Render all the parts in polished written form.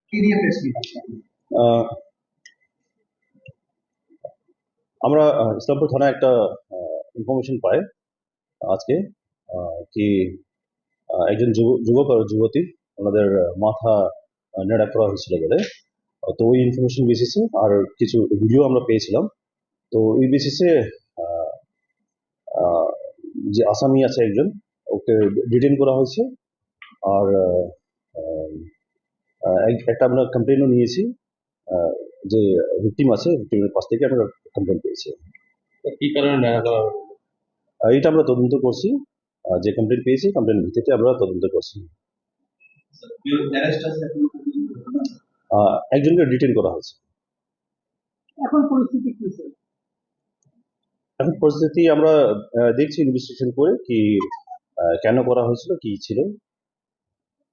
কি নিয়ে press meet? আহ, আমরা ইসলামপুর থানায় একটা ইনফরমেশন পাই আজকে কি একজন যুবক আর যুবতী ওনাদের মাথা নেড়া করা হয়েছিল বলে। তো ওই ইনফরমেশন বেসিসে আর কিছু ভিডিও আমরা পেয়েছিলাম। তো ওই বেসিসে যে আসামি আছে একজন, ওকে ডিটেইন করা হয়েছে। আর একটা আমরা কমপ্লেনও নিয়েছি। আহ, যে ভিকটিম আছে, ভিকটিমের পাশ থেকে আমরা কমপ্লেন পেয়েছি। কি কারণে নেওয়া হলো? এটা আমরা তদন্ত করছি। যে কমপ্লেন পেয়েছি কমপ্লেন ভিত্তিতে আমরা তদন্ত করছি। একজনকে ডিটেইন করা হয়েছে। এখন পরিস্থিতি কি স্যার? এখন পরিস্থিতি আমরা দেখছি ইনভেস্টিগেশন করে কি কেন করা হয়েছিল, কি ছিল।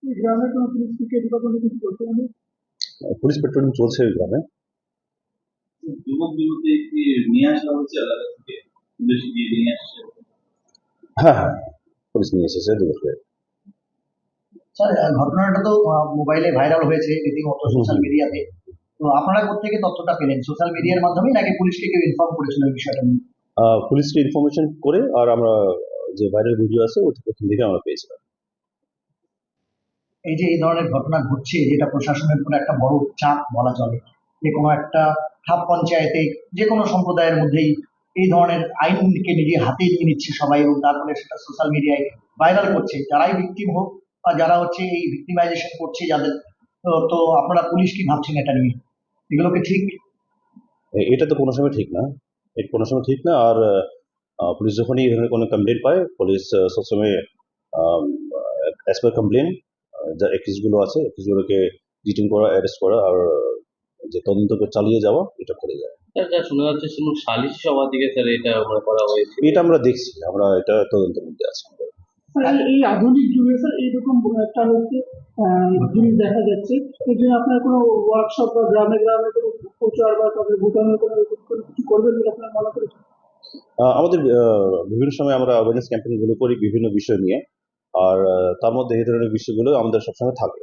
এই গ্রামে কোনো পুলিশ পিকেট বা কোনো কিছু করতে হবে? পুলিশ পেট্রোলিং চলছে ওই গ্রামে। যুবক যুবতী কি নিয়ে আসা হচ্ছে এলাকা থেকে, পুলিশ গিয়ে নিয়ে আসছে? হ্যাঁ হ্যাঁ, পুলিশ নিয়ে এসেছে দুজনকে। স্যার, ঘটনাটা তো মোবাইলে ভাইরাল হয়েছে রীতিমতো সোশ্যাল মিডিয়াতে। তো আপনারা কোথেকে তথ্যটা পেলেন? সোশ্যাল মিডিয়ার মাধ্যমে নাকি পুলিশকে কেউ ইনফর্ম করেছিল এই বিষয়টা নিয়ে? পুলিশকে ইনফরমেশন করে আর আমরা যে ভাইরাল ভিডিও আছে ওখান থেকে আমরা পেয়েছিলাম। এই যে এই ধরনের ঘটনা ঘটছে, যেটা প্রশাসনের উপর একটা বড় চাপ বলা চলে, যে কোনো একটা খাপ পঞ্চায়েতে যে কোনো সম্প্রদায়ের মধ্যেই এই ধরনের আইনকে নিজে হাতে নিয়ে নিচ্ছে সবাই, এবং তারপরে সেটা সোশ্যাল মিডিয়ায় ভাইরাল করছে, যারাই ভিকটিম হোক বা যারা হচ্ছে এই ভিক্টিমাইজেশন করছে যাদের। তো আপনারা পুলিশ কি ভাবছেন এটা নিয়ে? এগুলো কি ঠিক? এটা তো কোনো সময় ঠিক না। এটা কোনো সময় ঠিক না। আর পুলিশ যখনই এই ধরনের কোনো কমপ্লেন পায়, পুলিশ সবসময় অ্যাজ পার কমপ্লেন যা একিউজগুলো আছে একিউজগুলোকে ডিটেইন করা, অ্যারেস্ট করা আর যে তদন্তকে চালিয়ে যাওয়া, এটা করে যায়। স্যার, যা শোনা যাচ্ছে শুনুন সালিসি সভা থেকে স্যার এটা মানে করা হয়েছে। এটা আমরা দেখছি, আমরা এটা তদন্তের মধ্যে আছি। এই আধুনিক যুগে স্যার এইরকম একটা হচ্ছে জিনিস দেখা যাচ্ছে। এর জন্য আপনার কোনো ওয়ার্কশপ বা গ্রামে গ্রামে কোনো প্রচার বা তাদের ভুটানের কোনো কিছু করবেন বলে আপনার মনে করেছেন? আমাদের বিভিন্ন সময় আমরা অ্যাওয়ারনেস ক্যাম্পেইন গুলো করি বিভিন্ন বিষয় নিয়ে। আর তার মধ্যে এই ধরনের বিষয়গুলো আমাদের সবসময় থাকে।